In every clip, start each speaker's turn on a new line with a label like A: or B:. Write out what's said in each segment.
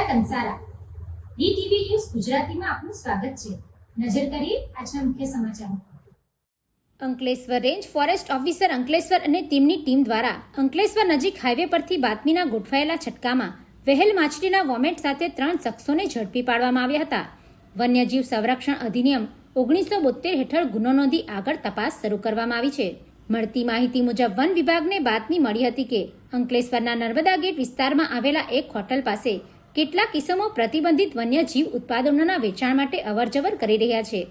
A: Kansara DTV news ગુજરાતીમાં આપનું સ્વાગત છે। નજર કરીએ આજના મુખ્ય સમાચારો। Ankleshwar range forest officer Ankleshwar અને તેમની ટીમ દ્વારા અંકલેશ્વર નજીક હાઈવે પરથી બાતમીના ગોઠવાયેલા છટકામાં વહેલ માછલીના વોમેટ સાથે 3 શખ્સોને ઝડપી પાડવામાં આવ્યા હતા। વન્યજીવ સંરક્ષણ અધિનિયમ 1972 હેઠળ ગુનો નોંધી આગળ તપાસ શરૂ કરવામાં આવી છે। મળતી માહિતી મુજબ વન વિભાગને બાતમી મળી હતી કે અંકલેશ્વરના નર્મદા ગેટ વિસ્તારમાં આવેલા એક હોટલ પાસે કેટલાક કિસ્મો પ્રતિબંધિત વન્યજીવ ઉત્પાદનોના વેચાણ માટે અવરજવર કરી રહ્યા છે।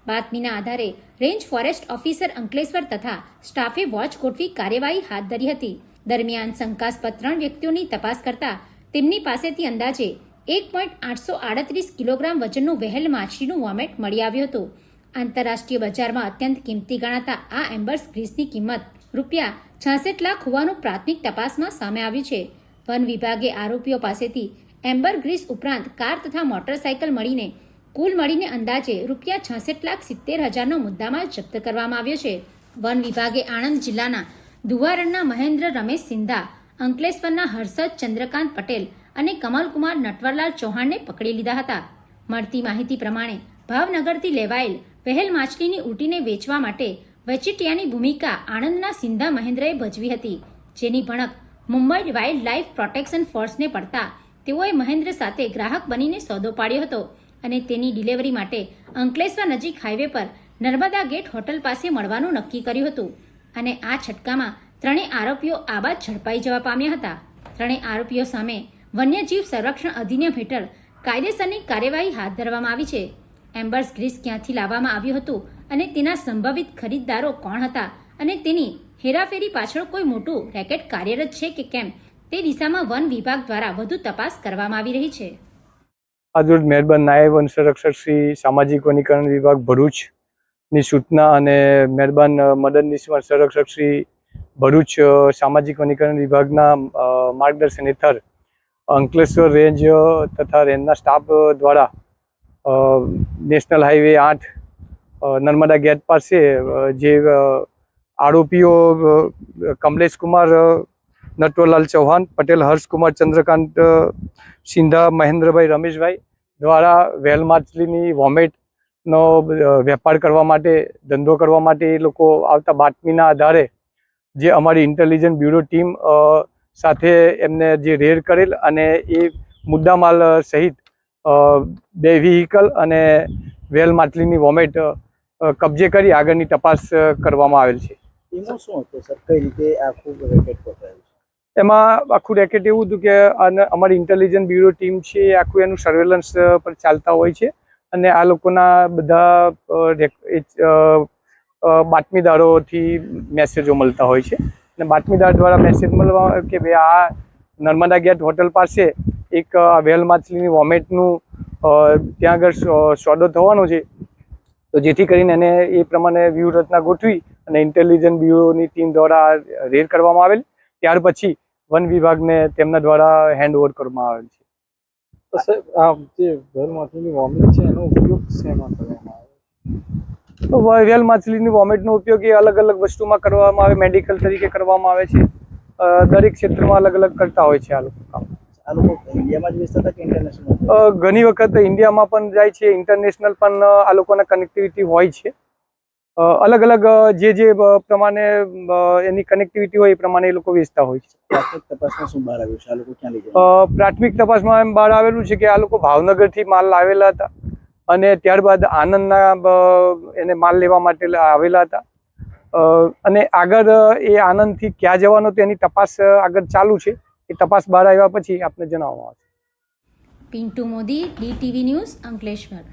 A: બાતમીના આધારે રેન્જ ફોરેસ્ટ ઓફિસર અંકલેશ્વર તથા સ્ટાફે વોચ ગોઠવી કાર્યવાહી હાથ ધરી હતી। દરમિયાન શંકાસ્પદ 3 વ્યક્તિઓની તપાસ કરતા તેમની પાસેથી અંદાજે 1.838 કિલોગ્રામ વજનનું વહેલ માછલીનું વોમેટ મળી આવ્યું હતું। આંતરરાષ્ટ્રીય બજારમાં અત્યંત કિંમતી ગણાતા આ એમ્બર્સ ગ્રીસની કિંમત ₹66 લાખ હોવાનું પ્રાથમિક તપાસમાં સામે આવ્યું છે। વન વિભાગે આરોપીઓ પાસેથી એમ્બર ગ્રીસ ઉપરાંત કાર તથા મોટરસાયકલ મળીને અંદાજે ₹66,70,000નો મુદ્દામાલ જપ્ત કરવામાં આવ્યો છે। વન વિભાગે આણંદ જિલ્લાના દુવારણના મહેન્દ્ર રમેશ સિંધા, અંકલેશ્વરના હર્ષદ ચંદ્રકાંત પટેલ અને કમલકુમાર નટવરલાલ ચૌહાણને પકડી લીધા હતા। મળતી માહિતી પ્રમાણે ભાવનગરથી લેવાયેલ વહેલ માછલીની ઉલટીને વેચવા માટે વચેટિયાની ભૂમિકા આણંદના સિંધા મહેન્દ્રએ ભજવી હતી, જેની ભણક મુંબઈ વાઇલ્ડ લાઇફ પ્રોટેક્શન ફોર્સને પડતા તેઓએ મહેન્દ્ર સાથે ગ્રાહક બનીને સોદો પાડ્યો હતો અને તેની ડિલિવરી માટે અંકલેશ્વર નજીક હાઈવે પર નર્મદા ગેટ હોટલ પાસે મળવાનું નક્કી કર્યું હતું અને આ છટકામાં 3 આરોપીઓ આ બાદ ઝડપાઈ જવા પામ્યા હતા। 3 આરોપીઓ સામે વન્યજીવ સંરક્ષણ અધિનિયમ હેઠળ કાયદેસરની કાર્યવાહી હાથ ધરવામાં આવી છે। એમ્બર્સ ગ્રીસ ક્યાંથી લાવવામાં આવ્યું હતું અને તેના સંભવિત ખરીદદારો કોણ હતા અને તેની હેરાફેરી પાછળ કોઈ મોટું રેકેટ કાર્યરત છે કે કેમ તે દિશામાં વન વિભાગ દ્વારા વધુ તપાસ કરવામાં આવી રહી છે।
B: આજરોજ મહેરબાન નાયબ વન સંરક્ષક શ્રી સામાજિક વનીકરણ વિભાગ ભરૂચની સૂચના અને મહેરબાન મદદનીશ વન સંરક્ષક શ્રી ભરૂચ સામાજિક વનીકરણ વિભાગના માર્ગદર્શન હેઠળ અંકલેશ્વર રેન્જ તથા રેન્જના સ્ટાફ દ્વારા નેશનલ હાઈવે 8 નર્મદા ગેટ પાસે જે આરોપીઓ કમલેશ કુમાર નટવરલાલ ચૌહાણ, પટેલ હર્ષકુમાર ચંદ્રકાંત સિંધા, મહેન્દ્રભાઈ રમેશભાઈ દ્વારા વહેલ માછલીની વોમેટનો વેપાર કરવા માટે, ધંધો કરવા માટે એ લોકો આવતા બાતમીના આધારે જે અમારી ઇન્ટેલિજન્સ બ્યુરો ટીમ સાથે એમને જે રેડ કરેલ અને એ મુદ્દામાલ સહિત 2 વ્હીકલ અને વહેલ માછલીની વોમેટ કબજે કરી આગળની તપાસ કરવામાં આવેલ છે।
C: એમાં શું હતું સર, કઈ રીતે આખું રેકેટ પકડાયું?
B: એમાં આખું રેકેટ એવું હતું કે અમારી ઇન્ટેલિજન્સ બ્યુરો ટીમ છે એ આખું એનું સર્વેલન્સ પર ચાલતા હોય છે અને આ લોકોના બધા બાતમીદારોથી મેસેજો મળતા હોય છે અને બાતમીદાર દ્વારા મેસેજ મળવા કે ભાઈ આ નર્મદા ગેટ હોટલ પાસે એક વહેલ માછલીની વોમેટનું ત્યાં આગળ સોદો થવાનો છે, તો જેથી કરીને એને એ પ્રમાણે વ્યૂહરચના ગોઠવી અને ઇન્ટેલિજન્સ બ્યુરોની ટીમ દ્વારા રેડ કરવામાં આવેલ। ત્યાર પછી વન વિભાગને તેમના દ્વારા હેન્ડઓવર કરવામાં આવેલ છે।
C: તો સર આ જે વહેલ માછલીની વોમેટ છે એનો ઉપયોગ શેમાં કરવામાં આવે?
B: તો વહેલ માછલીની વોમેટનો ઉપયોગ એ અલગ અલગ વસ્તુમાં કરવામાં આવે, મેડિકલ તરીકે કરવામાં આવે છે। દરેક ક્ષેત્રમાં અલગ અલગ કરતા હોય છે આ લોકો કામ।
C: આ લોકો ઇન્ડિયામાં જ વેચતા હતા કે ઇન્ટરનેશનલ?
B: ઘણી વખત ઇન્ડિયામાં પણ જાય છે, ઇન્ટરનેશનલ પણ આ લોકોના કનેક્ટિવિટી હોય છે। અલગ અલગ જે પ્રમાણે એની કનેક્ટિવિટી હોય એ પ્રમાણે એ લોકો વેચતા હોય છે।
C: પ્રાથમિક તપાસમાં શું બહાર આવ્યું છે? આ લોકો ક્યાં લઈ ગયા?
B: પ્રાથમિક તપાસમાં એમ બહાર આવેલું છે કે આ લોકો ભાવનગરથી માલ લાવેલા હતા અને ત્યારબાદ આનંદના એને માલ લેવા માટે આવેલા હતા અને આગળ એ આનંદથી ક્યાં જવાનો તેની તપાસ આગળ ચાલુ છે। એ તપાસ બહાર આવ્યા પછી આપને જણાવવામાં આવશે।
A: Pintu Modi, DTV news, Ankleshwar.